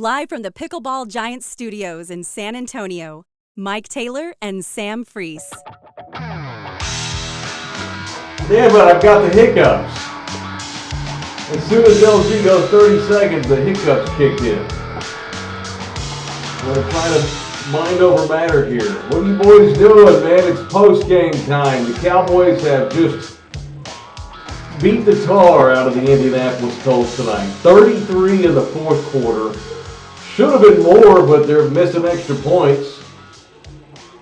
Live from the Pickleball Giants studios in San Antonio, Mike Taylor and Sam Freese. Yeah, but I've got the hiccups. As soon as LG goes 30 seconds, the hiccups kicked in. We're trying to mind over matter here. What are you boys doing, man? It's post-game time. The Cowboys have just beat the tar out of the Indianapolis Colts tonight. 33 in the fourth quarter. Should have been more, but they're missing extra points.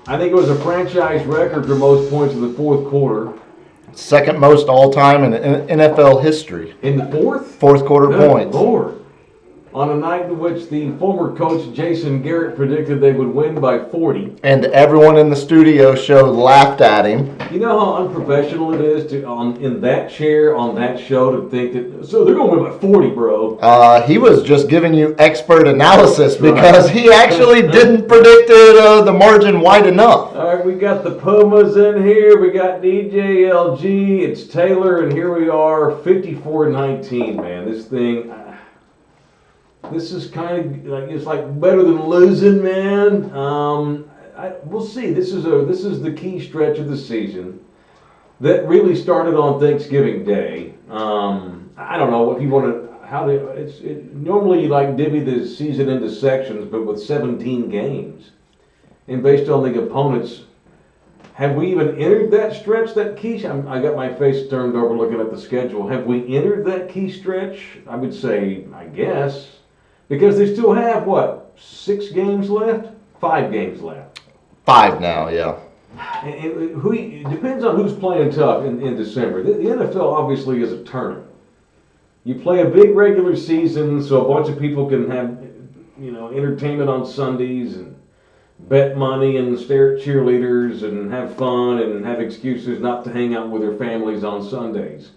I think it was a franchise record for most points in the fourth quarter. Second most all-time in NFL history. In the fourth? Fourth quarter points. Lord. On a night in which the former coach Jason Garrett predicted they would win by 40. And everyone in the studio show laughed at him. You know how unprofessional it is to in that chair on that show to think that, so they're going to win by 40, bro. He was just giving you expert analysis because he actually didn't predict the margin wide enough. All right, we got the Pumas in here. We got DJ LG. It's Taylor, and here we are, 54-19, man. This thing... This is kind of like, it's like better than losing, man. We'll see. This is the key stretch of the season that really started on Thanksgiving Day. I don't know if you want to normally you like divvy the season into sections, but with 17 games, and based on the opponents, have we even entered that stretch? That key. I got my face turned over looking at the schedule. Have we entered that key stretch? I would say, I guess. Because they still have, 6 games left? 5 games left. 5 now, yeah. And it depends on who's playing tough in December. The NFL obviously is a tournament. You play a big regular season so a bunch of people can have, entertainment on Sundays and bet money and stare at cheerleaders and have fun and have excuses not to hang out with their families on Sundays.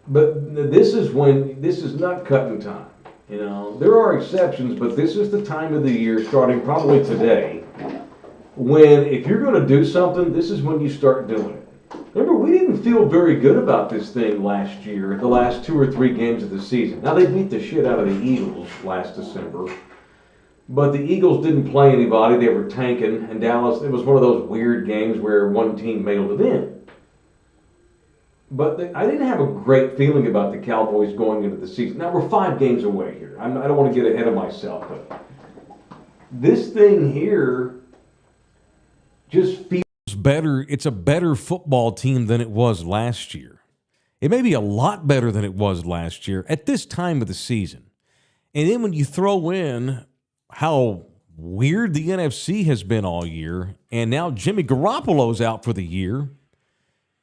But this is not cutting time. There are exceptions, but this is the time of the year, starting probably today, when if you're going to do something, this is when you start doing it. Remember, we didn't feel very good about this thing last year, the last 2 or 3 games of the season. Now, they beat the shit out of the Eagles last December, but the Eagles didn't play anybody. They were tanking, and Dallas, it was one of those weird games where one team mailed it in. But I didn't have a great feeling about the Cowboys going into the season. Now, we're 5 games away here. I don't want to get ahead of myself, but this thing here just feels better. It's a better football team than it was last year. It may be a lot better than it was last year at this time of the season. And then when you throw in how weird the NFC has been all year, and now Jimmy Garoppolo's out for the year,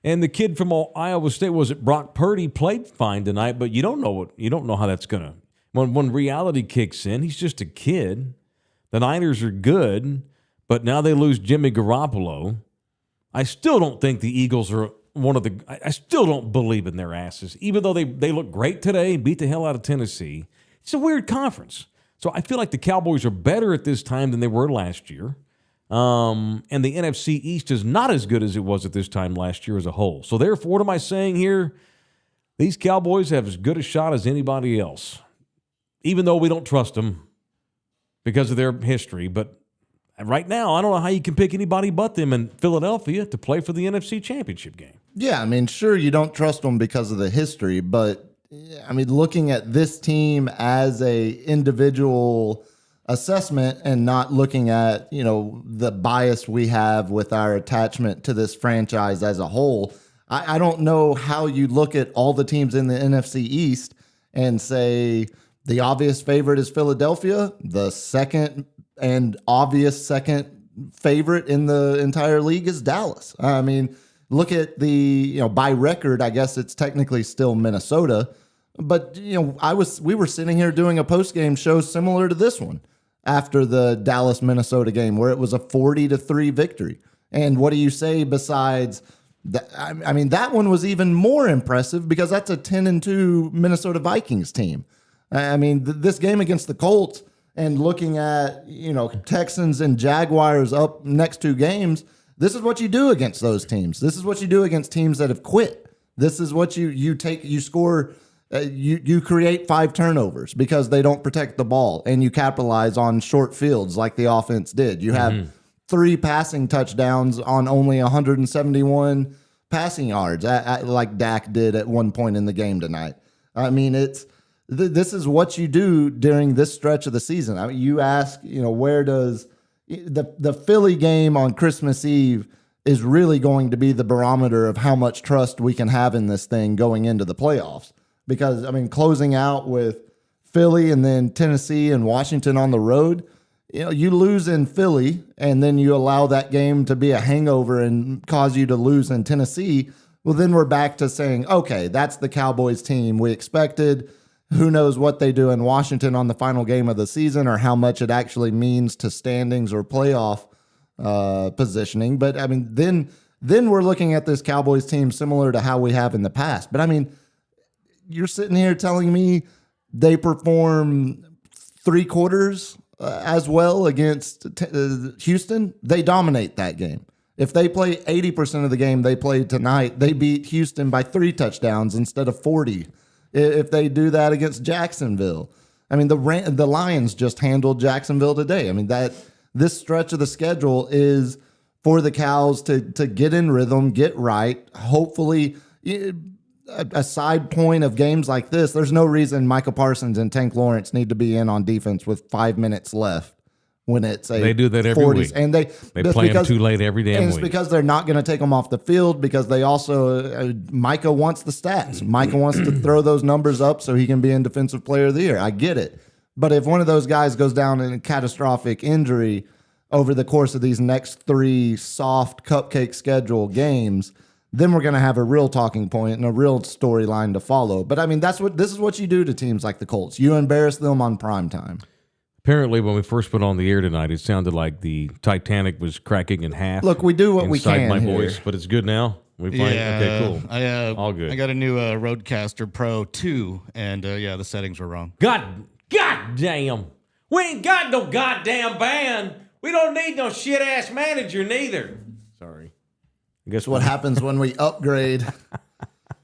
and the kid from Iowa State, was it Brock Purdy, played fine tonight, but you don't know how that's gonna. When reality kicks in, he's just a kid. The Niners are good, but now they lose Jimmy Garoppolo. I still don't think the Eagles are one of the. I still don't believe in their asses, even though they look great today, beat the hell out of Tennessee. It's a weird conference, so I feel like the Cowboys are better at this time than they were last year. And the NFC East is not as good as it was at this time last year as a whole. So therefore, what am I saying here? These Cowboys have as good a shot as anybody else, even though we don't trust them because of their history. But right now, I don't know how you can pick anybody but them in Philadelphia to play for the NFC Championship game. Yeah, sure, you don't trust them because of the history, but, looking at this team as a individual assessment and not looking at, the bias we have with our attachment to this franchise as a whole, I don't know how you look at all the teams in the NFC East and say the obvious favorite is Philadelphia, the second and obvious second favorite in the entire league is Dallas. Look at the, by record, I guess it's technically still Minnesota, but, we were sitting here doing a post-game show similar to this one after the Dallas-Minnesota game where it was a 40-3 victory. And what do you say besides that? That one was even more impressive because that's a 10-2 Minnesota Vikings team. This game against the Colts and looking at, Texans and Jaguars up next 2 games, this is what you do against those teams. This is what you do against teams that have quit. This is what you score You create 5 turnovers because they don't protect the ball, and you capitalize on short fields like the offense did. You have 3 passing touchdowns on only 171 passing yards, like Dak did at one point in the game tonight. I mean, this is what you do during this stretch of the season. I mean, you ask, where does the Philly game on Christmas Eve is really going to be the barometer of how much trust we can have in this thing going into the playoffs. Because, I mean, closing out with Philly and then Tennessee and Washington on the road, you lose in Philly and then you allow that game to be a hangover and cause you to lose in Tennessee. Well, then we're back to saying, okay, that's the Cowboys team we expected. Who knows what they do in Washington on the final game of the season or how much it actually means to standings or playoff positioning. But, I mean, then we're looking at this Cowboys team similar to how we have in the past. But, I mean, you're sitting here telling me they perform 3 quarters as well against Houston. They dominate that game. If they play 80% of the game they played tonight, they beat Houston by 3 touchdowns instead of 40. If they do that against Jacksonville, I mean, the Lions just handled Jacksonville today. I mean, this stretch of the schedule is for the Cows to get in rhythm, get right. Hopefully, a side point of games like this, there's no reason Micah Parsons and Tank Lawrence need to be in on defense with 5 minutes left when it's they do that every 40s. week. And they play them too late every damn week. It's week. because they're not going to take them off the field because they also, Micah wants the stats. Micah wants to throw those numbers up so he can be in Defensive Player of the Year. I get it. But if one of those guys goes down in a catastrophic injury over the course of these next 3 soft cupcake schedule games, then we're going to have a real talking point and a real storyline to follow. But I mean, this is what you do to teams like the Colts. You embarrass them on prime time. Apparently, when we first went on the air tonight, it sounded like the Titanic was cracking in half. Look, we do what we can my here. voice, but it's good now. We playing? Okay, cool. All good. I got a new Rodecaster Pro 2, and the settings were wrong. God damn. We ain't got no goddamn band. We don't need no shit-ass manager neither. Sorry. Guess what happens when we upgrade?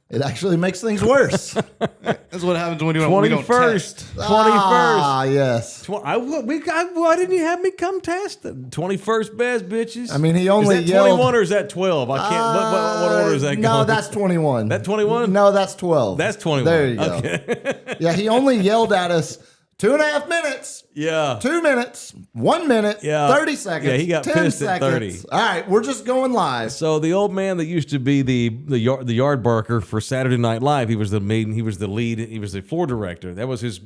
It actually makes things worse. That's what happens when we don't test. 21st. Ah, yes. Why didn't you have me come test it? 21st best, bitches. I mean, he only is that yelled. 21 or is that 12? I can't. What order is that going? No, that's 21. That 21? No, that's 12. That's 21. There you go. Okay. Yeah, he only yelled at us 2.5 minutes. Yeah. 2 minutes, 1 minute, Yeah. 30 seconds. Yeah, he got 10 pissed seconds. at 30. All right, we're just going live. So the old man that used to be the yard barker for Saturday Night Live, he was the lead, he was the floor director. That was his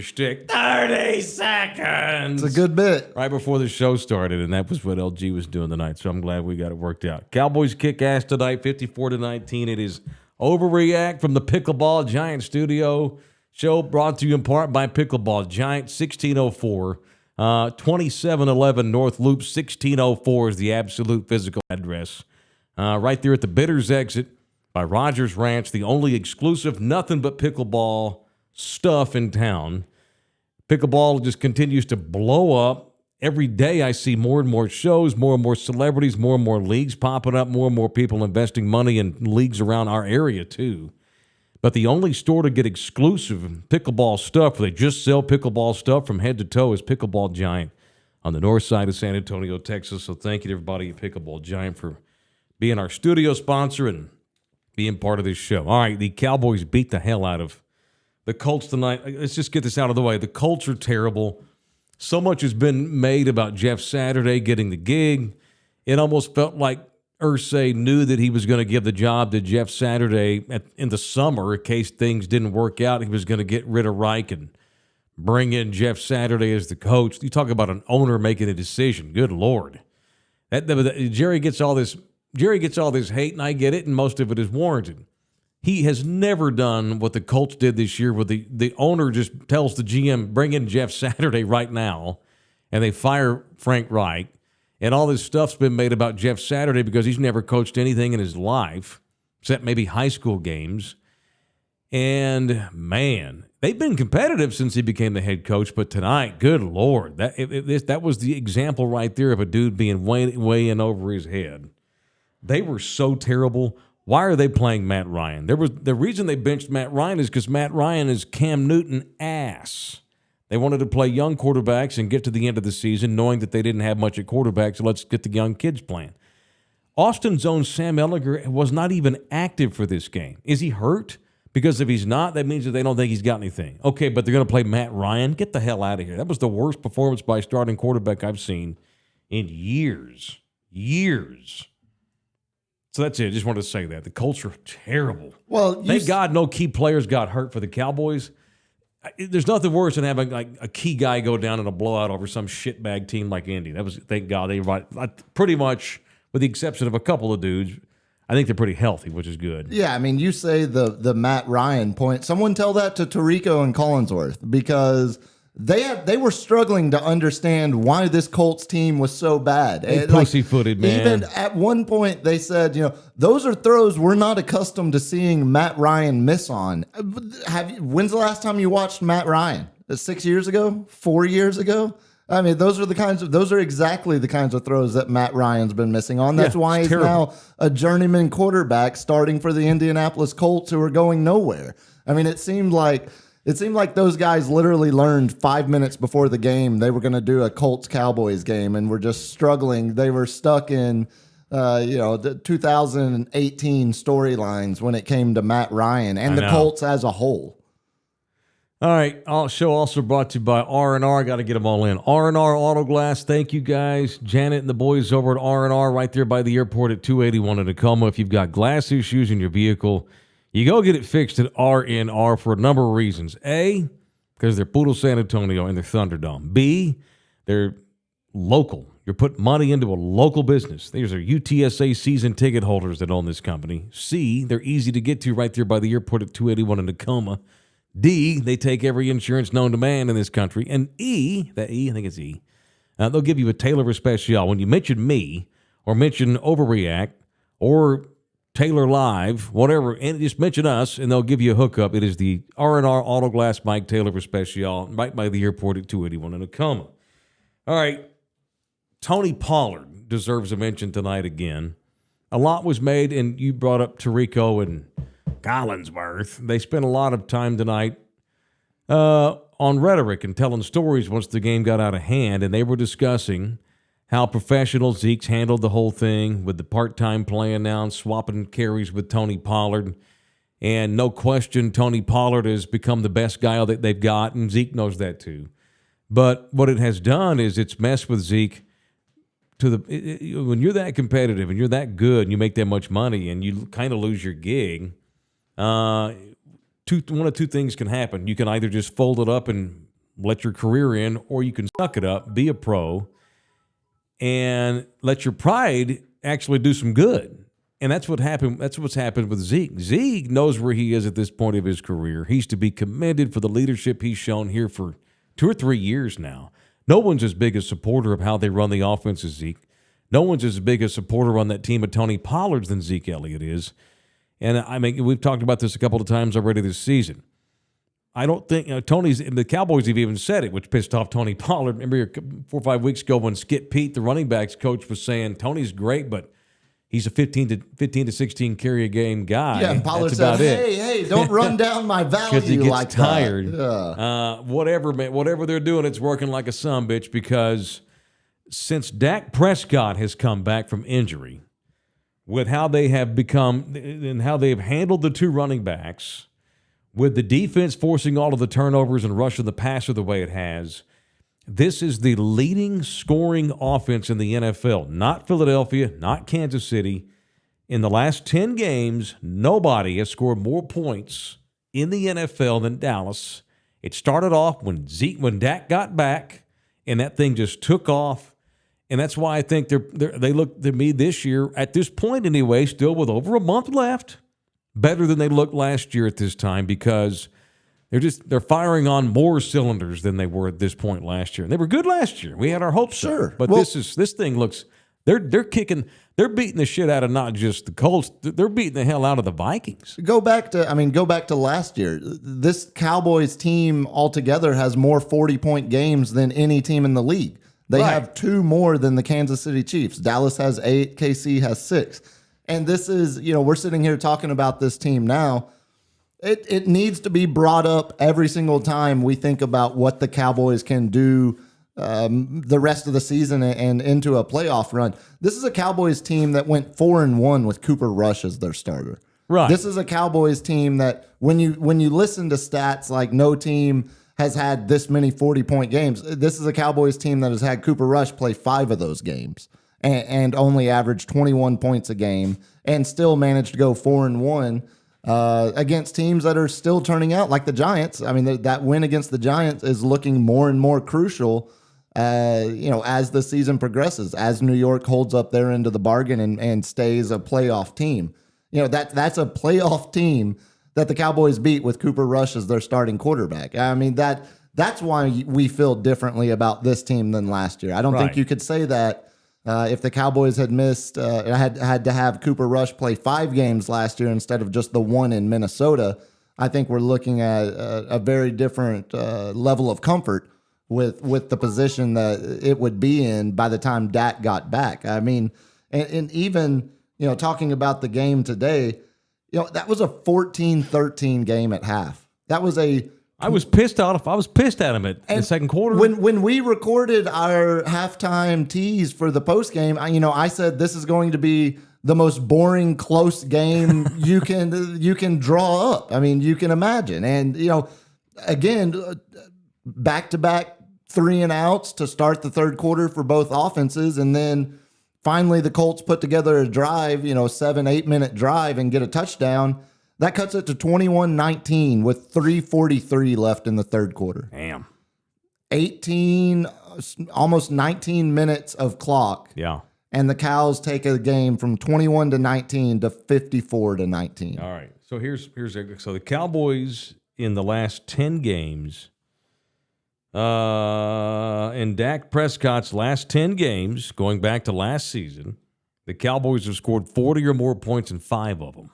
shtick. 30 seconds. It's a good bit. Right before the show started, and that was what LG was doing tonight. So I'm glad we got it worked out. Cowboys kick ass tonight, 54-19. It is Overreact from the Pickleball Giant Studio. Show brought to you in part by Pickleball Giant, 1604, 2711 North Loop, 1604 is the absolute physical address. Right there at the Bitters exit by Rogers Ranch, the only exclusive, nothing but pickleball stuff in town. Pickleball just continues to blow up. Every day I see more and more shows, more and more celebrities, more and more leagues popping up, more and more people investing money in leagues around our area too. But the only store to get exclusive pickleball stuff, where they just sell pickleball stuff from head to toe, is Pickleball Giant on the north side of San Antonio, Texas. So thank you to everybody at Pickleball Giant for being our studio sponsor and being part of this show. All right, the Cowboys beat the hell out of the Colts tonight. Let's just get this out of the way. The Colts are terrible. So much has been made about Jeff Saturday getting the gig. It almost felt like Irsay knew that he was going to give the job to Jeff Saturday in the summer in case things didn't work out. He was going to get rid of Reich and bring in Jeff Saturday as the coach. You talk about an owner making a decision. Good Lord. Jerry gets all this hate, and I get it, and most of it is warranted. He has never done what the Colts did this year, where the owner just tells the GM, bring in Jeff Saturday right now, and they fire Frank Reich. And all this stuff's been made about Jeff Saturday because he's never coached anything in his life, except maybe high school games. And, man, they've been competitive since he became the head coach. But tonight, good Lord, that was the example right there of a dude being way in over his head. They were so terrible. Why are they playing Matt Ryan? The reason they benched Matt Ryan is because Matt Ryan is Cam Newton ass. They wanted to play young quarterbacks and get to the end of the season knowing that they didn't have much at quarterback, so let's get the young kids playing. Austin's own Sam Ehlinger was not even active for this game. Is he hurt? Because if he's not, that means that they don't think he's got anything. Okay, but they're going to play Matt Ryan? Get the hell out of here. That was the worst performance by a starting quarterback I've seen in years. Years. So that's it. I just wanted to say that. The Colts are terrible. Well, thank God no key players got hurt for the Cowboys. There's nothing worse than having like a key guy go down in a blowout over some shitbag team like Indy. That was, thank God, they pretty much, with the exception of a couple of dudes, I think they're pretty healthy, which is good. Yeah, I mean, you say the Matt Ryan point. Someone tell that to Tirico and Collinsworth, because they were struggling to understand why this Colts team was so bad. They pussyfooted, man. Even at one point, they said, those are throws we're not accustomed to seeing Matt Ryan miss on. When's the last time you watched Matt Ryan? 6 years ago? 4 years ago? I mean, those are exactly the kinds of throws that Matt Ryan's been missing on. That's why he's now a journeyman quarterback starting for the Indianapolis Colts, who are going nowhere. I mean, it seemed like those guys literally learned 5 minutes before the game they were going to do a Colts-Cowboys game and were just struggling. They were stuck in, the 2018 storylines when it came to Matt Ryan and the Colts as a whole. All right, our show also brought to you by R&R. Got to get them all in. R&R Auto Glass, thank you guys. Janet and the boys over at R&R right there by the airport at 281 in Tacoma. If you've got glass issues in your vehicle, you go get it fixed at R&R for a number of reasons. A, because they're Poodle San Antonio and they're Thunderdome. B, they're local. You're putting money into a local business. These are UTSA season ticket holders that own this company. C, they're easy to get to right there by the airport at 281 in Tacoma. D, they take every insurance known to man in this country. And E, I think it's E, they'll give you a Taylor Especial. When you mention me or mention Overreact or Taylor Live, whatever, and just mention us, and they'll give you a hookup. It is the R&R Auto Glass Mike Taylor Especial right by the airport at 281 in Tacoma. All right, Tony Pollard deserves a mention tonight again. A lot was made, and you brought up Tirico and Collinsworth. They spent a lot of time tonight on rhetoric and telling stories once the game got out of hand, and they were discussing how professional Zeke's handled the whole thing with the part-time playing now and swapping carries with Tony Pollard. And no question, Tony Pollard has become the best guy that they've got, and Zeke knows that too. But what it has done is it's messed with Zeke when you're that competitive and you're that good and you make that much money and you kind of lose your gig. One of two things can happen. You can either just fold it up and let your career in, or you can suck it up, be a pro, and let your pride actually do some good. And that's what happened. That's what's happened with Zeke. Zeke knows where he is at this point of his career. He's to be commended for the leadership he's shown here for 2 or 3 years now. No one's as big a supporter of how they run the offense as Zeke. No one's as big a supporter on that team of Tony Pollard's than Zeke Elliott is. And I mean, we've talked about this a couple of times already this season. I don't think the Cowboys have even said it, which pissed off Tony Pollard. Remember 4 or 5 weeks ago when Skip Pete, the running backs coach, was saying Tony's great, but he's a 15 to 16 carry a game guy. Yeah, and Pollard said, "Hey, don't run down my value because he gets like tired." That. Whatever, man, whatever they're doing, it's working like a sumbitch, because since Dak Prescott has come back from injury, with how they have become and how they've handled the two running backs, with the defense forcing all of the turnovers and rushing the passer the way it has, this is the leading scoring offense in the NFL. Not Philadelphia, not Kansas City. In the last 10 games, nobody has scored more points in the NFL than Dallas. It started off when Dak got back, and that thing just took off. And that's why I think they look to me this year, at this point anyway, still with over a month left, better than they looked last year at this time, because they're firing on more cylinders than they were at this point last year. And they were good last year. We had our hopes. Sure. But this thing looks, they're beating the shit out of not just the Colts, they're beating the hell out of the Vikings. Go back to last year. This Cowboys team altogether has more 40-point games than any team in the league. They have 2 more than the Kansas City Chiefs. Dallas has 8, KC has 6. And this is, we're sitting here talking about this team now. It needs to be brought up every single time we think about what the Cowboys can do the rest of the season and into a playoff run. This is a Cowboys team that went 4-1 with Cooper Rush as their starter. Right. This is a Cowboys team that when you listen to stats like no team has had this many 40-point games, this is a Cowboys team that has had Cooper Rush play 5 of those games and only averaged 21 points a game and still managed to go 4-1 against teams that are still turning out like the Giants. I mean, that win against the Giants is looking more and more crucial as the season progresses, as New York holds up their end of the bargain and stays a playoff team. That's a playoff team that the Cowboys beat with Cooper Rush as their starting quarterback. I mean, that's why we feel differently about this team than last year. I don't think you could say that if the Cowboys had missed, had to have Cooper Rush play 5 games last year instead of just the 1 in Minnesota. I think we're looking at a very different level of comfort with the position that it would be in by the time Dak got back. I mean, and even, talking about the game today, that was a 14-13 game at half. That was I was pissed off. I was pissed at him in the second quarter. When we recorded our halftime tease for the post game, I said this is going to be the most boring close game you can draw up. I mean, you can imagine. And again, back-to-back 3-and-outs to start the third quarter for both offenses, and then finally the Colts put together a drive, 7-8 minute drive and get a touchdown. That cuts it to 21-19 with 3:43 left in the third quarter. Damn. 18, almost 19 minutes of clock. Yeah. And the Cows take a game from 21-19 to 54-19. All right. So so the Cowboys in the last 10 games, in Dak Prescott's last 10 games, going back to last season, the Cowboys have scored 40 or more points in 5 of them.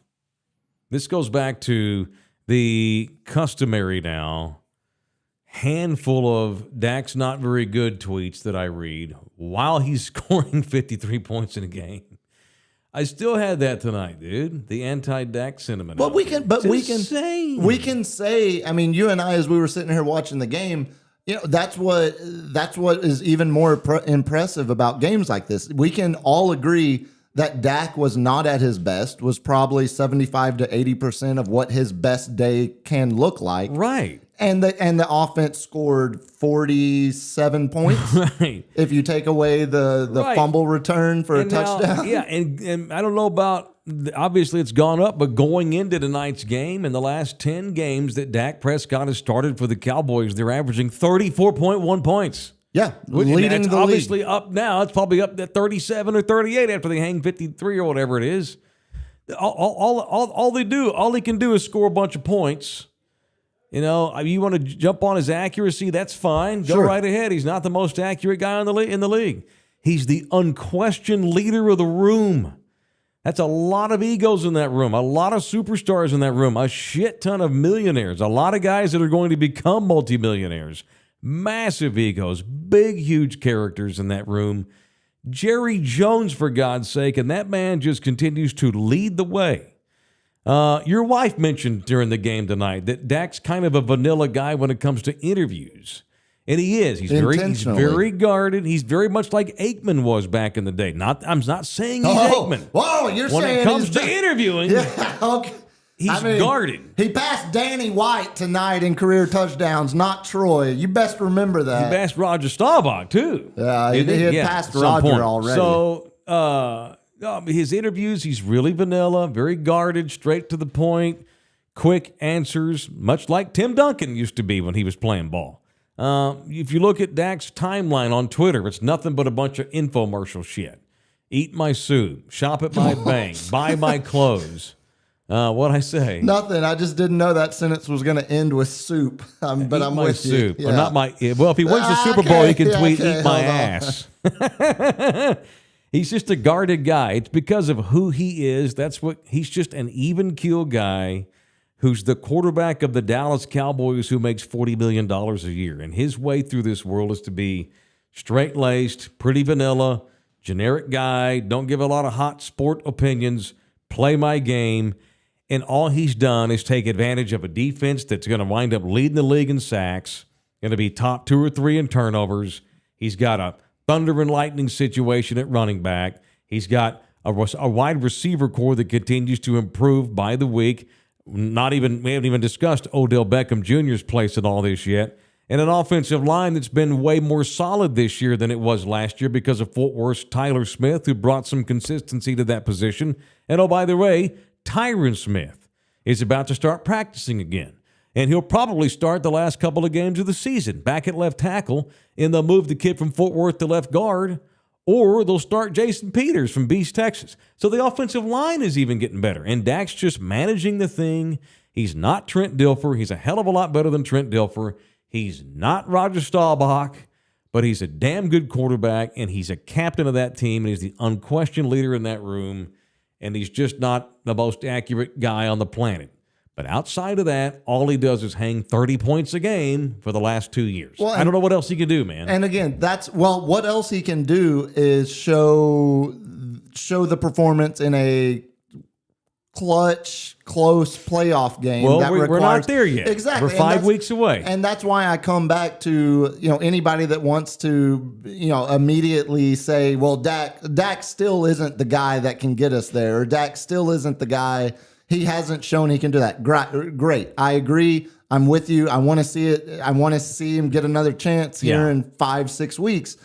This goes back to the customary now handful of Dak's not very good tweets that I read while he's scoring 53 points in a game. I still had that tonight, dude. The anti-Dak sentiment. But we can say, I mean, you and I, as we were sitting here watching the game, that's what is even more impressive about games like this. We can all agree that Dak was not at his best, was probably 75 to 80% of what his best day can look like. Right. And the offense scored 47 points. Right. If you take away the fumble return for a touchdown. Yeah, and I don't know about, obviously it's gone up, but going into tonight's game, in the last 10 games that Dak Prescott has started for the Cowboys, they're averaging 34.1 points. Yeah, leading the obviously league. Up now. It's probably up to 37 or 38 after they hang 53 or whatever it is. All they can do is score a bunch of points. You want to jump on his accuracy, that's fine. Go right ahead. He's not the most accurate guy in the league. He's the unquestioned leader of the room. That's a lot of egos in that room, a lot of superstars in that room, a shit ton of millionaires, a lot of guys that are going to become multimillionaires. Massive egos, big, huge characters in that room. Jerry Jones, for God's sake, and that man just continues to lead the way. Your wife mentioned during the game tonight that Dak's kind of a vanilla guy when it comes to interviews. And he is. He's very guarded. He's very much like Aikman was back in the day. I'm not saying he's Aikman. Whoa, you're saying when it comes to interviewing, okay. He's guarded. He passed Danny White tonight in career touchdowns, not Troy. You best remember that. He passed Roger Staubach, too. Yeah, he had passed Roger already. So, his interviews, he's really vanilla, very guarded, straight to the point, quick answers, much like Tim Duncan used to be when he was playing ball. If you look at Dak's timeline on Twitter, it's nothing but a bunch of infomercial shit. Eat my soup, shop at my bank, buy my clothes. What'd I say? Nothing. I just didn't know that sentence was going to end with soup. But I'm with soup. you. Or not my. Well, if he wins the Super Bowl, he can tweet "Eat my ass." He's just a guarded guy. It's because of who he is. He's just an even keel guy who's the quarterback of the Dallas Cowboys who makes $40 million a year. And his way through this world is to be straight-laced, pretty vanilla, generic guy, don't give a lot of hot sport opinions, play my game. And all he's done is take advantage of a defense that's going to wind up leading the league in sacks, going to be top 2 or 3 in turnovers. He's got a thunder and lightning situation at running back. He's got a wide receiver core that continues to improve by the week. We haven't even discussed Odell Beckham Jr.'s place in all this yet. And an offensive line that's been way more solid this year than it was last year because of Fort Worth's Tyler Smith, who brought some consistency to that position. And oh, by the way, Tyron Smith is about to start practicing again. And he'll probably start the last couple of games of the season back at left tackle, and they'll move the kid from Fort Worth to left guard, or they'll start Jason Peters from Beast, Texas. So the offensive line is even getting better. And Dak's just managing the thing. He's not Trent Dilfer. He's a hell of a lot better than Trent Dilfer. He's not Roger Staubach, but he's a damn good quarterback, and he's a captain of that team, and he's the unquestioned leader in that room. And he's just not the most accurate guy on the planet. But outside of that, all he does is hang 30 points a game for the last 2 years. Well, I don't know what else he can do, man. And again, what else he can do is show the performance in a clutch, close playoff game. Well, we're not there yet. Exactly. We're 5 weeks away. And that's why I come back to, anybody that wants to, immediately say, well, Dak still isn't the guy that can get us there. Or Dak still isn't the guy. He hasn't shown he can do that. Great. I agree. I'm with you. I want to see it. I want to see him get another chance here in 5-6 weeks.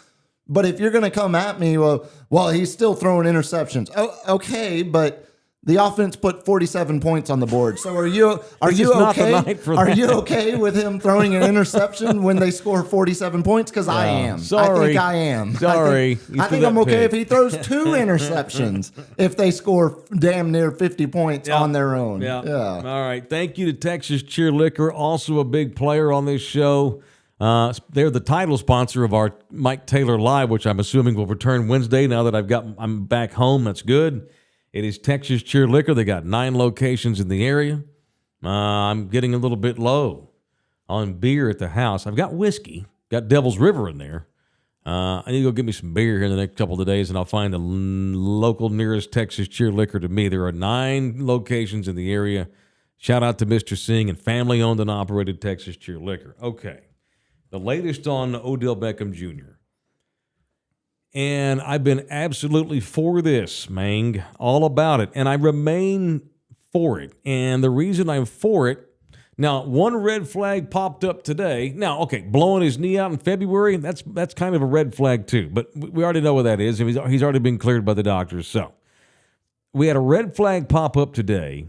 But if you're going to come at me, well, he's still throwing interceptions. Oh, okay, but the offense put 47 points on the board. So are you okay? Are you okay with him throwing an interception when they score 47 points? Because I am. Sorry. I think I am. Sorry. I think I'm okay if he throws 2 interceptions if they score damn near 50 points on their own. Yeah. All right. Thank you to Texas Cheer Liquor, also a big player on this show. They're the title sponsor of our Mike Taylor Live, which I'm assuming will return Wednesday. Now that I'm back home, that's good. It is Texas Cheer Liquor. They got 9 locations in the area. I'm getting a little bit low on beer at the house. I've got whiskey, got Devil's River in there. I need to go get me some beer here in the next couple of days, and I'll find the local nearest Texas Cheer Liquor to me. There are 9 locations in the area. Shout out to Mr. Singh and family-owned and operated Texas Cheer Liquor. Okay, the latest on Odell Beckham Jr., and I've been absolutely for this, Mang, all about it. And I remain for it. And the reason I'm for it, now, one red flag popped up today. Now, okay, blowing his knee out in February, that's kind of a red flag too. But we already know what that is. He's already been cleared by the doctors. So we had a red flag pop up today.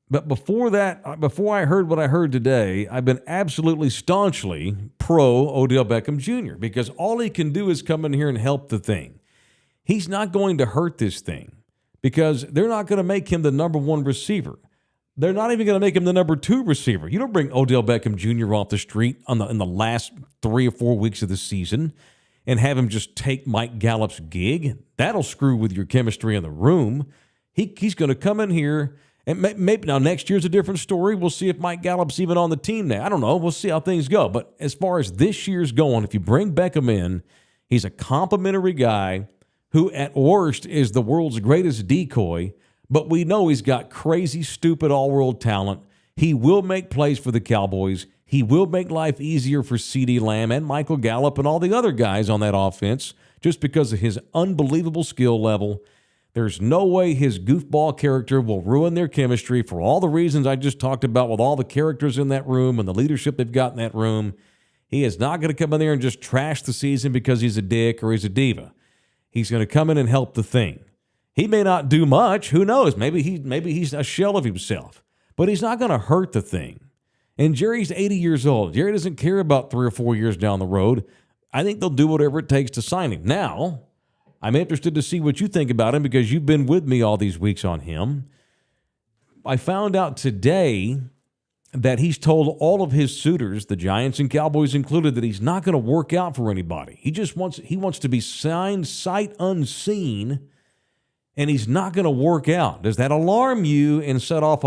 But before I heard what I heard today, I've been absolutely staunchly pro Odell Beckham Jr. because all he can do is come in here and help the thing. He's not going to hurt this thing because they're not going to make him the number 1 receiver. They're not even going to make him the number 2 receiver. You don't bring Odell Beckham Jr. off the street in the last 3 or 4 weeks of the season and have him just take Mike Gallup's gig. That'll screw with your chemistry in the room. He's going to come in here. And maybe now next year's a different story. We'll see if Mike Gallup's even on the team now. I don't know. We'll see how things go. But as far as this year's going, if you bring Beckham in, he's a complimentary guy who at worst is the world's greatest decoy. But we know he's got crazy, stupid, all-world talent. He will make plays for the Cowboys. He will make life easier for CeeDee Lamb and Michael Gallup and all the other guys on that offense just because of his unbelievable skill level. There's no way his goofball character will ruin their chemistry for all the reasons I just talked about with all the characters in that room and the leadership they've got in that room. He is not going to come in there and just trash the season because he's a dick or he's a diva. He's going to come in and help the thing. He may not do much. Who knows? Maybe he's a shell of himself. But he's not going to hurt the thing. And Jerry's 80 years old. Jerry doesn't care about 3 or 4 years down the road. I think they'll do whatever it takes to sign him. Now, I'm interested to see what you think about him because you've been with me all these weeks on him. I found out today that he's told all of his suitors, the Giants and Cowboys included, that he's not going to work out for anybody. He wants to be signed sight unseen, and he's not going to work out. Does that alarm you and set off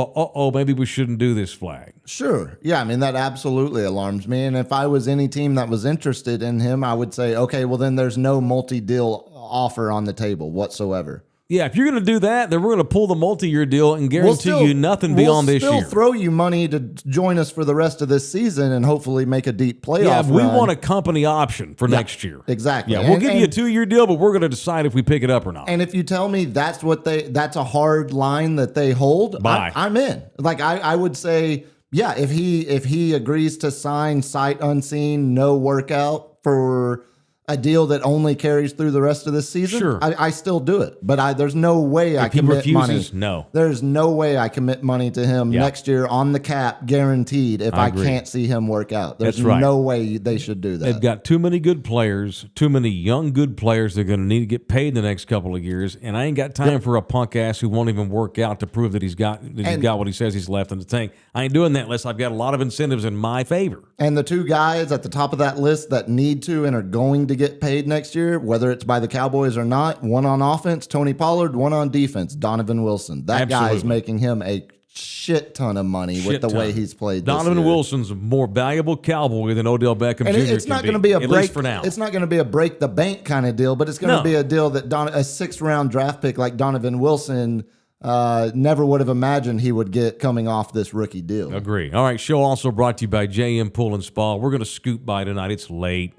maybe we shouldn't do this flag? Sure. Yeah, I mean, that absolutely alarms me. And if I was any team that was interested in him, I would say, okay, well, then there's no multi-deal offer on the table whatsoever. Yeah, if you're going to do that, then we're going to pull the multi-year deal and guarantee you nothing beyond this year. We'll still throw you money to join us for the rest of this season and hopefully make a deep playoff Yeah, we run. want a company option for next year. Exactly. Yeah, we'll give you a 2-year deal, but we're going to decide if we pick it up or not. And if you tell me that's a hard line that they hold, Bye. I'm in. Like I would say, yeah, if he agrees to sign sight unseen, no workout for a deal that only carries through the rest of this season, sure, I still do it. But there's no way I commit money. No. There's no way I commit money to him next year on the cap, guaranteed, if I can't see him work out. There's no way they should do that. They've got too many good players, too many young good players. They're going to need to get paid in the next couple of years, and I ain't got time for a punk ass who won't even work out to prove that he's got what he says he's left in the tank. I ain't doing that unless I've got a lot of incentives in my favor. And the two guys at the top of that list that need to and are going to get paid next year, whether it's by the Cowboys or not, one on offense, Tony Pollard, one on defense, Donovan Wilson. That guy is making him a shit ton of money with the way he's played this Donovan year. Wilson's a more valuable Cowboy than Odell Beckham Jr. It's not going to be a break, at least for now. It's not going to be a break the bank kind of deal, but it's going to be a deal that a 6th-round draft pick like Donovan Wilson never would have imagined he would get coming off this rookie deal. Agree. All right, show also brought to you by JM Pool and Spa. We're going to scoot by tonight. It's late.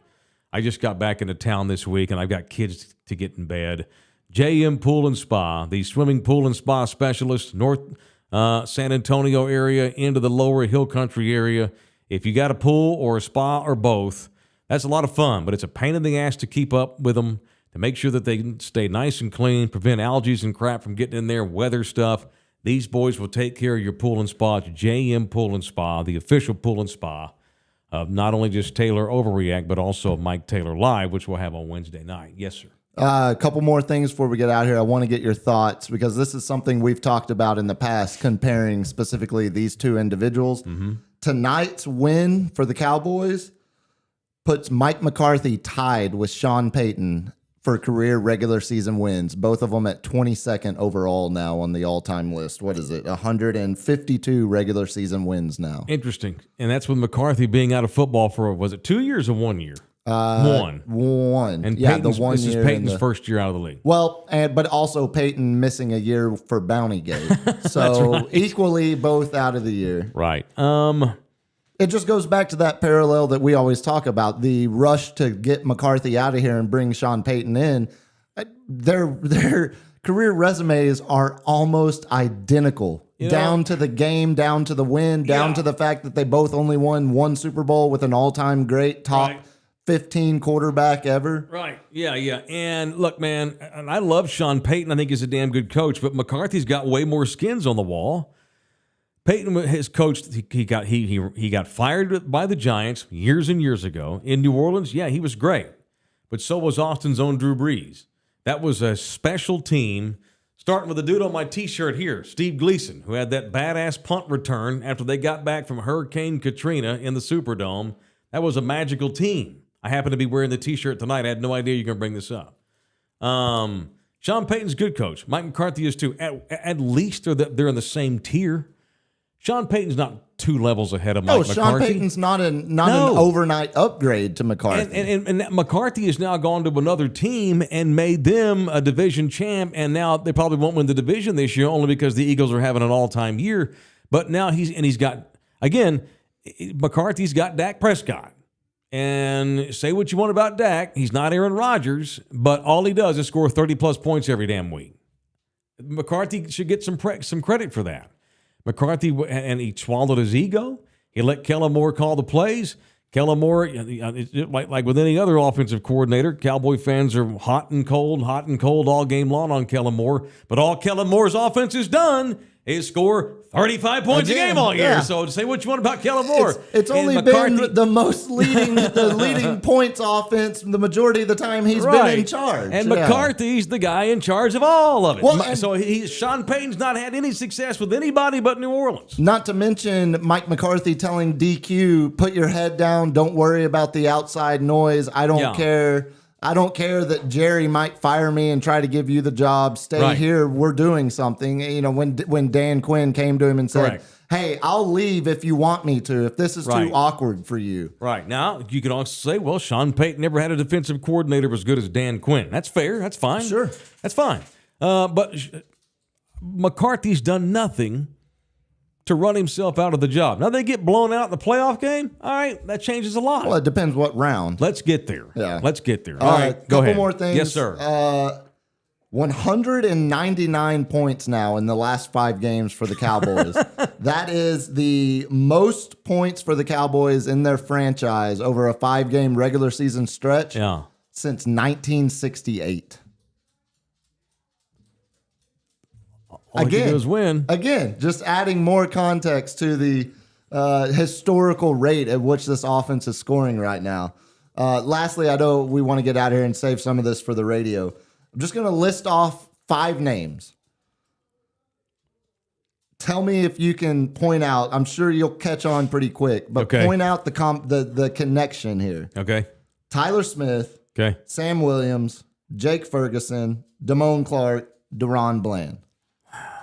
I just got back into town this week, and I've got kids to get in bed. JM Pool and Spa, the swimming pool and spa specialist, North San Antonio area into the lower Hill Country area. If you got a pool or a spa or both, that's a lot of fun, but it's a pain in the ass to keep up with them, to make sure that they stay nice and clean, prevent algae and crap from getting in there, weather stuff. These boys will take care of your pool and spa. It's JM Pool and Spa, the official pool and spa of not only just Taylor Overreact, but also Mike Taylor Live, which we'll have on Wednesday night. Yes, sir. A couple more things before we get out here. I want to get your thoughts because this is something we've talked about in the past, comparing specifically these two individuals. Mm-hmm. Tonight's win for the Cowboys puts Mike McCarthy tied with Sean Payton for career regular season wins, both of them at 22nd overall now on the all-time list. What is it? 152 regular season wins now. Interesting. And that's with McCarthy being out of football for, was it 2 years or 1 year? One. And yeah, the 1 this year. This is Payton's first year out of the league. Well, but also Payton missing a year for Bountygate. So right. Equally both out of the year. Right. It just goes back to that parallel that we always talk about, the rush to get McCarthy out of here and bring Sean Payton in. Their career resumes are almost identical, down to the game, down to the win, down to the fact that they both only won one Super Bowl with an all-time great top 15 quarterback ever. Right. Yeah. And look, man, I love Sean Payton. I think he's a damn good coach, but McCarthy's got way more skins on the wall. Payton has coached. He got fired by the Giants years and years ago in New Orleans. Yeah, he was great, but so was Austin's own Drew Brees. That was a special team. Starting with the dude on my T-shirt here, Steve Gleason, who had that badass punt return after they got back from Hurricane Katrina in the Superdome. That was a magical team. I happen to be wearing the T-shirt tonight. I had no idea you're going to bring this up. Sean Payton's a good coach. Mike McCarthy is too. At least they're in the same tier. Sean Payton's not 2 levels ahead of Mike McCarthy. Sean Payton's not an overnight upgrade to McCarthy. And McCarthy has now gone to another team and made them a division champ, and now they probably won't win the division this year only because the Eagles are having an all-time year. But now he's got, again, McCarthy's got Dak Prescott. And say what you want about Dak, he's not Aaron Rodgers, but all he does is score 30-plus points every damn week. McCarthy should get some credit for that. McCarthy, and he swallowed his ego. He let Kellen Moore call the plays. Kellen Moore, like with any other offensive coordinator, Cowboy fans are hot and cold all game long on Kellen Moore. But all Kellen Moore's offense has done is score 35 points a game all year. Yeah. So say what you want about Kellen Moore. It's only been the most leading points offense the majority of the time he's been in charge. And McCarthy's the guy in charge of all of it. Well, so Sean Payton's not had any success with anybody but New Orleans. Not to mention Mike McCarthy telling DQ, put your head down, don't worry about the outside noise. I don't care. I don't care that Jerry might fire me and try to give you the job. Stay here. We're doing something. You know, when Dan Quinn came to him and said, hey, I'll leave if you want me to, if this is too awkward for you. Right. Now, you can also say, well, Sean Payton never had a defensive coordinator as good as Dan Quinn. That's fair. That's fine. Sure. That's fine. But McCarthy's done nothing to run himself out of the job. Now they get blown out in the playoff game. All right, that changes a lot. Well, it depends what round. Let's get there. Yeah. Let's get there. All right, go ahead. Couple more things. Yes, sir. 199 points now in the last 5 games for the Cowboys. That is the most points for the Cowboys in their franchise over a 5-game regular season stretch since 1968. All you do is win. Again, just adding more context to the historical rate at which this offense is scoring right now. Lastly, I know we want to get out here and save some of this for the radio. I'm just going to list off 5 names. Tell me if you can point out. I'm sure you'll catch on pretty quick, but point out the connection here. Okay. Tyler Smith. Okay. Sam Williams, Jake Ferguson, Damone Clark, Deron Bland.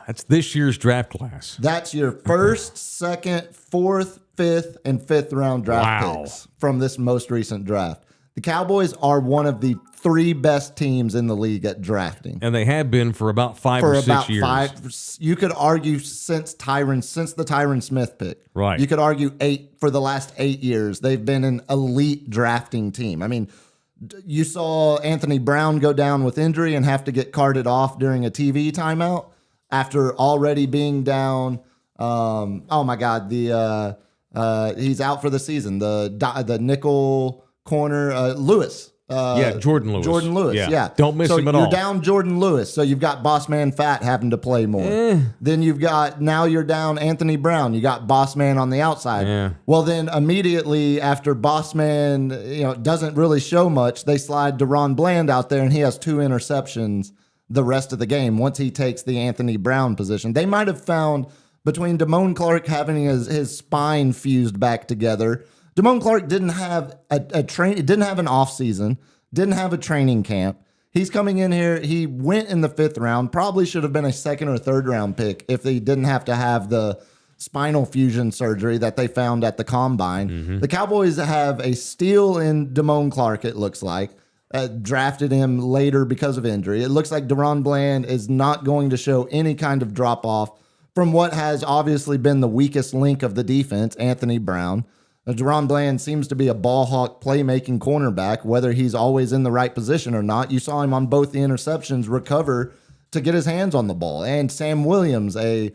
That's this year's draft class. That's your first, second, fourth, fifth, and fifth round draft picks from this most recent draft. The Cowboys are one of the 3 best teams in the league at drafting. And they have been for about 5 or 6 years. You could argue since the Tyron Smith pick. Right. You could argue 8 for the last 8 years. They've been an elite drafting team. I mean, you saw Anthony Brown go down with injury and have to get carted off during a TV timeout after already being down. Oh my God, he's out for the season. The nickel corner, Lewis. Jordan Lewis. Jordan Lewis, yeah. Don't miss him at all. You're down Jordan Lewis, so you've got Boss Man Fat having to play more. Then now you're down Anthony Brown. You got Boss Man on the outside. Yeah. Well, then immediately after Boss Man, doesn't really show much, they slide Deron Bland out there, and he has 2 interceptions the rest of the game once he takes the Anthony Brown position. They might have found between Damone Clark having his spine fused back together. Damone Clark didn't have didn't have an offseason, didn't have a training camp. He's coming in here. He went in the 5th round, probably should have been a 2nd or 3rd round pick if they didn't have to have the spinal fusion surgery that they found at the combine. Mm-hmm. The Cowboys have a steal in Damone Clark, it looks like. Drafted him later because of injury. It looks like Deron Bland is not going to show any kind of drop-off from what has obviously been the weakest link of the defense, Anthony Brown. Deron Bland seems to be a ball hawk playmaking cornerback, whether he's always in the right position or not. You saw him on both the interceptions recover to get his hands on the ball. And Sam Williams, a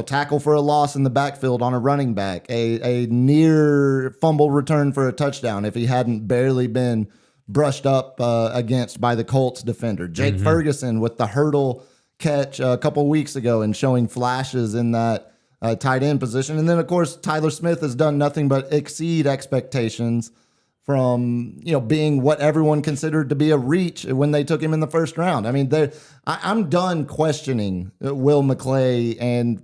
tackle for a loss in the backfield on a running back, a near fumble return for a touchdown if he hadn't barely been brushed up against by the Colts defender. Jake Ferguson with the hurdle catch a couple weeks ago and showing flashes in that tight end position. And then, of course, Tyler Smith has done nothing but exceed expectations from, being what everyone considered to be a reach when they took him in the 1st round. I mean, I'm done questioning Will McClay, and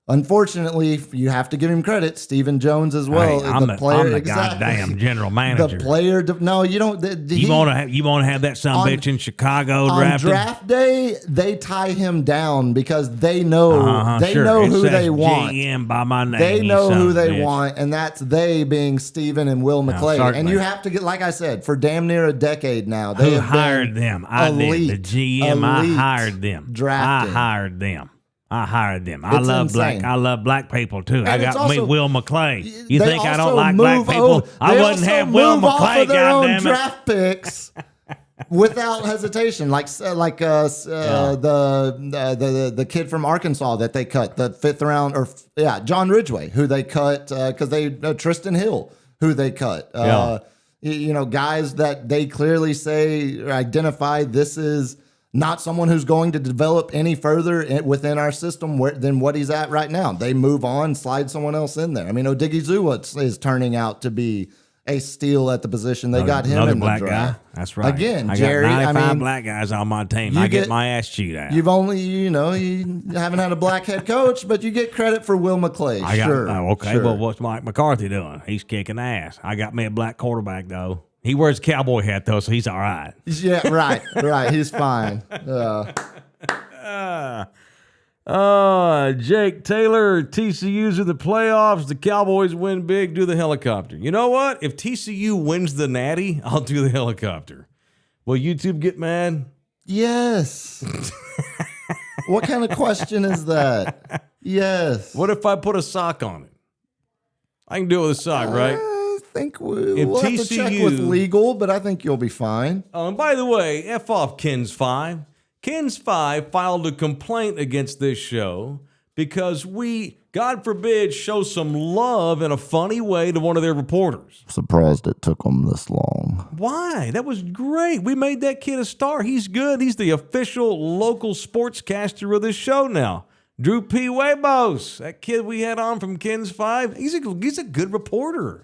unfortunately, you have to give him credit, Stephen Jones as well. Hey, I'm the goddamn general manager. The player, no, you don't. You want to have that son bitch in Chicago drafted? On draft day, they tie him down because they know who they want. GM by my name. They know who they want, and that's they being Stephen and Will McClay. And you have to get, like I said, for damn near a decade now. They have hired them? I did. The GM. I hired them. Drafting. I hired them. I love black people too. And I got me Will McClay. You think I don't like black people? I wouldn't have Will McClay. Of their own goddammit. draft picks without hesitation, the kid from Arkansas that they cut the 5th round, John Ridgway, who they cut because they Tristan Hill, who they cut. Guys that they clearly say or identify this is not someone who's going to develop any further within our system than what he's at right now. They move on, slide someone else in there. I mean, Odigizua is turning out to be a steal at the position. They got him in the draft. Guy. That's right. Again, Jerry, I got 95 black guys on my team. I get my ass chewed out. You've only, you haven't had a black head coach, but you get credit for Will McClay. Sure. Well, what's Mike McCarthy doing? He's kicking ass. I got me a black quarterback, though. He wears a cowboy hat, though, so he's all right. Yeah, right. He's fine. Jake Taylor, TCU's in the playoffs. The Cowboys win big. Do the helicopter. You know what? If TCU wins the Natty, I'll do the helicopter. Will YouTube get mad? Yes. What kind of question is that? Yes. What if I put a sock on it? I can do it with a sock, right? I think we'll have to check TCU with legal, but I think you'll be fine. Oh, and by the way, F off Kens 5. Kens 5 filed a complaint against this show because we, God forbid, show some love in a funny way to one of their reporters. Surprised it took them this long. Why? That was great. We made that kid a star. He's good. He's the official local sportscaster of this show now. Drew P. Webos, that kid we had on from Kens 5, he's a good reporter.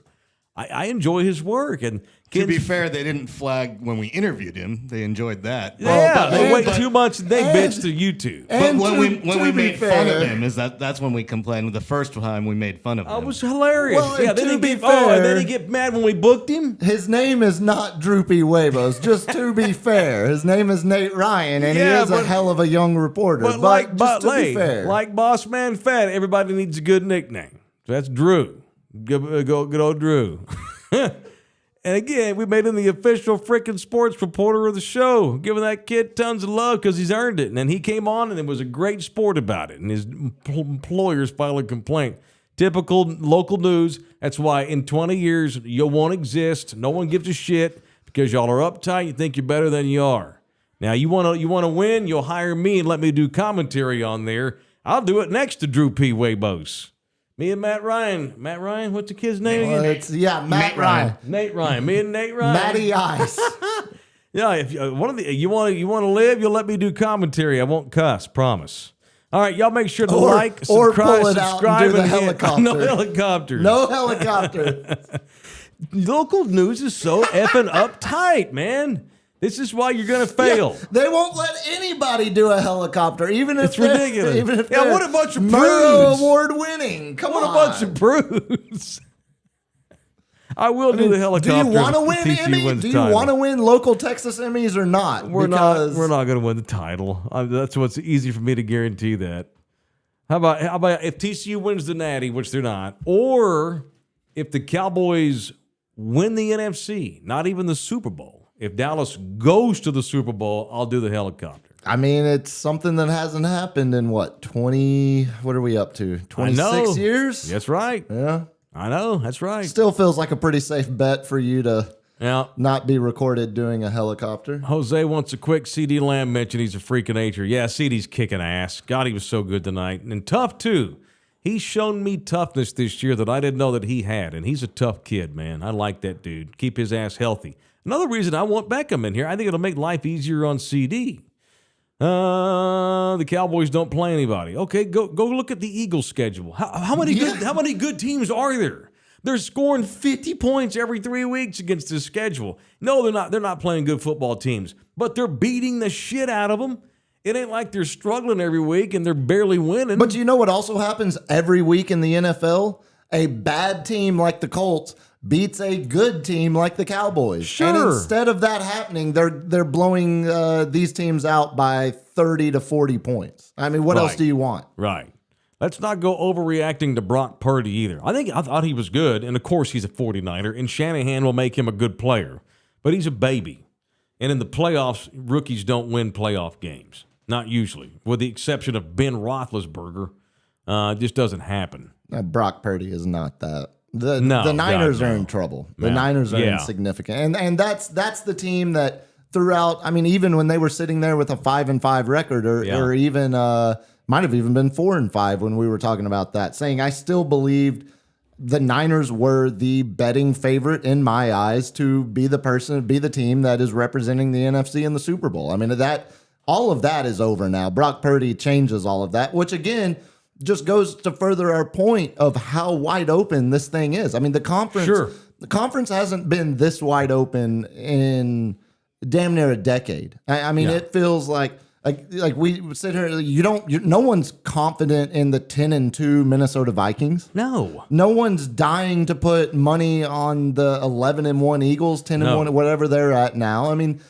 I enjoy his work. And To be fair, they didn't flag when we interviewed him. They enjoyed that. Yeah, they wait 2 months and they bitch to YouTube. But when we made fun of him, that's when we complained. The first time we made fun of him. It was hilarious. Well, yeah, and then to he be get, fair- and then he get mad when we booked him. His name is not Droopy Huevos, just to be fair. His name is Nate Ryan, and Yeah, he is but- a hell of a young reporter. But just to be fair. like Boss Man Fat, everybody needs a good nickname. So that's Drew. Good old Drew. And again, we made him the official freaking sports reporter of the show, giving that kid tons of love because he's earned it. And then he came on and it was a great sport about it. And his employers filed a complaint. Typical local news. That's why in 20 years, you won't exist. No one gives a shit because y'all are uptight. You think you're better than you are. Now, you want to win, you'll hire me and let me do commentary on there. I'll do it next to Drew P. Webos. Me and Matt Ryan. Matt Ryan, what's the kid's name again? Matt Ryan. Nate Ryan. Me and Nate Ryan. Matty Ice. Yeah, if one of the you want to live, you'll let me do commentary. I won't cuss, promise. All right, y'all make sure to like, or subscribe, pull it out and do the hit- helicopter. No helicopters. No helicopter. Local news is so effing uptight, man. This is why you're gonna fail. They won't let anybody do a helicopter, even if It's ridiculous. Even if Yeah, they're what a bunch of Murrow prudes. Award winning. Come What on, a bunch of prudes. I will do the helicopter. Do you want to if win TCU Emmy? wins Do the you title. want to win local Texas Emmys or not? We're Because not going to win the title. That's what's easy for me to guarantee that. How about if TCU wins the Natty, which they're not, or if the Cowboys win the NFC, not even the Super Bowl. If Dallas goes to the Super Bowl, I'll do the helicopter. I mean, it's something that hasn't happened in what 20? What are we up to? 26 years? That's right. Yeah. I know. That's right. Still feels like a pretty safe bet for you to Now, not be recorded doing a helicopter. Jose wants a quick CD Lamb mention. He's a freak of nature. Yeah, CD's kicking ass. God, he was so good tonight. And tough, too. He's shown me toughness this year that I didn't know that he had. And he's a tough kid, man. I like that dude. Keep his ass healthy. Another reason I want Beckham in here, I think it'll make life easier on CD. The Cowboys don't play anybody. Okay, go look at the Eagles' schedule. How many good teams are there? They're scoring 50 points every 3 weeks against this schedule. No, they're not. They're not playing good football teams, but they're beating the shit out of them. It ain't like they're struggling every week and they're barely winning. But you know what also happens every week in the NFL? A bad team like the Colts beats a good team like the Cowboys. Sure. And instead of that happening, they're blowing these teams out by 30 to 40 points. I mean, what else Right. do you want? Right. Let's not go overreacting to Brock Purdy either. I thought he was good, and of course he's a 49er, and Shanahan will make him a good player. But he's a baby. And in the playoffs, rookies don't win playoff games. Not usually. With the exception of Ben Roethlisberger. It just doesn't happen. Brock Purdy is not that. The No, Niners God, are no. in trouble. The Yeah. Niners are Yeah. insignificant. And that's the team that throughout, I mean, even when they were sitting there with a 5-5 record or even might have even been 4-5 when we were talking about that, saying I still believed the Niners were the betting favorite in my eyes to be the team that is representing the NFC in the Super Bowl. I mean, all of that is over now. Brock Purdy changes all of that, which again just goes to further our point of how wide open this thing is. I mean, the conference hasn't been this wide open in damn near a decade. I mean, It feels like we sit here. No one's confident in the 10-2 Minnesota Vikings. No. No one's dying to put money on the 11-1 Eagles, 10-1, whatever they're at now. I mean,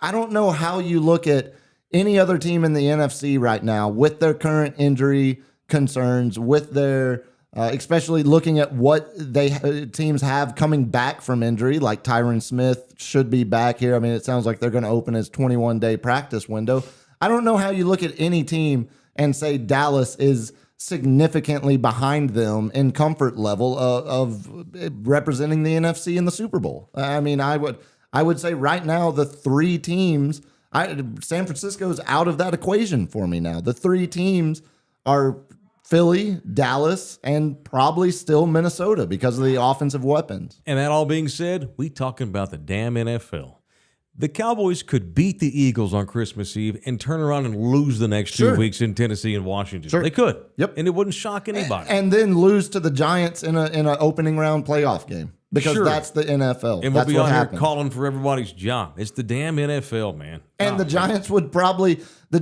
I don't know how you look at any other team in the NFC right now with their current injury concerns, with their especially looking at what teams have coming back from injury, like Tyron Smith should be back here. I mean, it sounds like they're going to open his 21-day practice window. I don't know how you look at any team and say Dallas is significantly behind them in comfort level of representing the NFC in the Super Bowl. I mean, I would say right now the three teams, San Francisco's out of that equation for me now. The three teams are Philly, Dallas, and probably still Minnesota because of the offensive weapons. And that all being said, we talking about the damn NFL. The Cowboys could beat the Eagles on Christmas Eve and turn around and lose the next 2 weeks in Tennessee and Washington. Sure. They could. Yep. And it wouldn't shock anybody. And then lose to the Giants in an opening round playoff game because that's the NFL. And we'll that's be what on happened. here calling for everybody's job. It's the damn NFL, man. And the Giants would probably on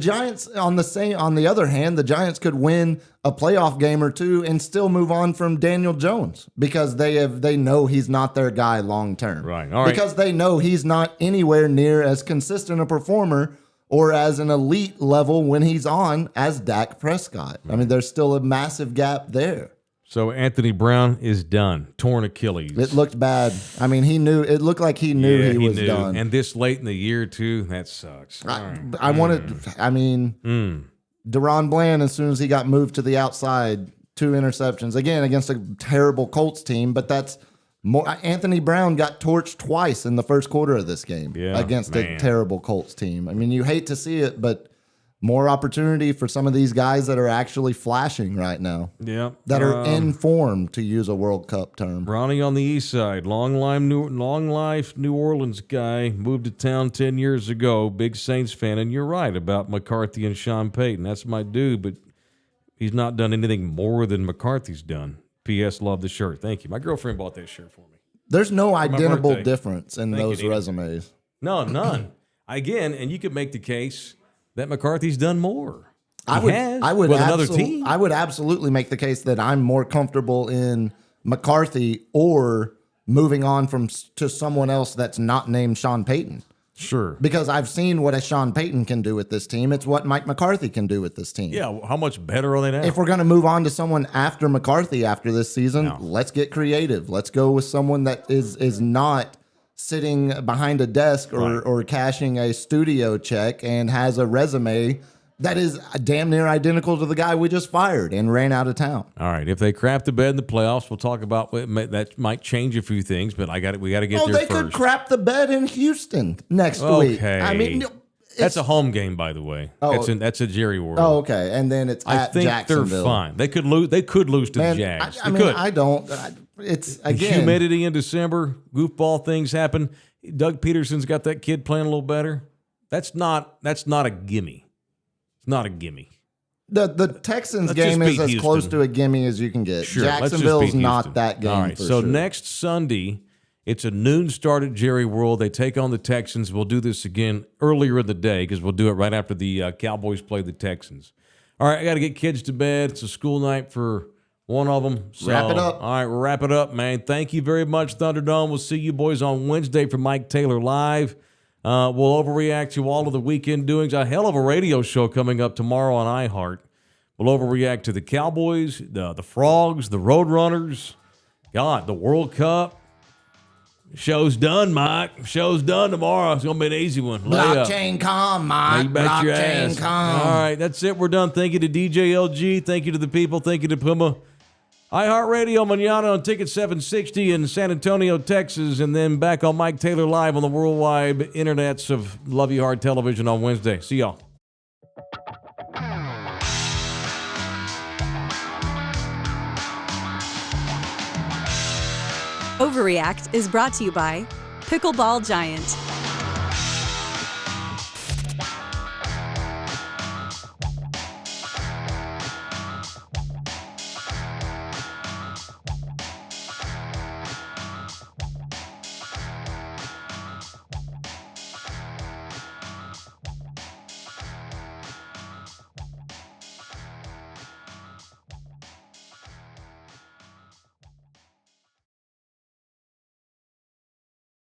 the other hand, the Giants could win a playoff game or two and still move on from Daniel Jones because they know he's not their guy long term. Right. All right. Because they know he's not anywhere near as consistent a performer or as an elite level when he's on as Dak Prescott. I mean, there's still a massive gap there. So Anthony Brown is done. Torn Achilles. It looked bad. I mean, it looked like he knew he was done. And this late in the year, too, that sucks. Deron Bland, as soon as he got moved to the outside, 2 interceptions. Again, against a terrible Colts team, but that's more. Anthony Brown got torched twice in the first quarter of this game against a terrible Colts team. I mean, you hate to see it, but more opportunity for some of these guys that are actually flashing right now. Yeah. That are in form, to use a World Cup term. Ronnie on the east side, long life New Orleans guy, moved to town 10 years ago, big Saints fan, and you're right about McCarthy and Sean Payton. That's my dude, but he's not done anything more than McCarthy's done. P.S. Love the shirt. Thank you. My girlfriend bought that shirt for me. There's no identical birthday. difference in those resumes. No, none. Again, and you could make the case that McCarthy's done more. I would with another team. I would absolutely make the case that I'm more comfortable in McCarthy or moving on to someone else that's not named Sean Payton. Sure. Because I've seen what a Sean Payton can do with this team. It's what Mike McCarthy can do with this team. Yeah, how much better are they now? If we're going to move on to someone after McCarthy after this season, let's get creative. Let's go with someone that is not sitting behind a desk or cashing a studio check and has a resume that is damn near identical to the guy we just fired and ran out of town. All right, if they crap the bed in the playoffs, we'll talk about that. Might change a few things, but we got to get there they first. Could crap the bed in Houston next week. Okay, I mean, that's a home game, by the way. That's a Jerry World. Oh, okay, and then it's at Jacksonville. They're fine. They could lose. They could lose to the Jags. I don't. It's again humidity in December. Goofball things happen. Doug Peterson's got that kid playing a little better. That's not a gimme. It's not a gimme. The Texans game is as close to a gimme as you can get. Sure, Jacksonville's not that game. All right, so next Sunday, it's a noon start at Jerry World. They take on the Texans. We'll do this again earlier in the day because we'll do it right after the Cowboys play the Texans. All right, I got to get kids to bed. It's a school night for one of them. So, wrap it up. All right, we'll wrap it up, man. Thank you very much, Thunderdome. We'll see you boys on Wednesday for Mike Taylor Live. We'll overreact to all of the weekend doings. A hell of a radio show coming up tomorrow on iHeart. We'll overreact to the Cowboys, the Frogs, the Roadrunners. God, the World Cup. Show's done, Mike. Show's done tomorrow. It's going to be an easy one. Blockchain com, Mike. Blockchain com. All right, that's it. We're done. Thank you to DJ LG. Thank you to the people. Thank you to Puma. iHeartRadio Manana on Ticket 760 in San Antonio, Texas, and then back on Mike Taylor Live on the worldwide internets of Love You Hard Television on Wednesday. See y'all. Overreact is brought to you by Pickleball Giant.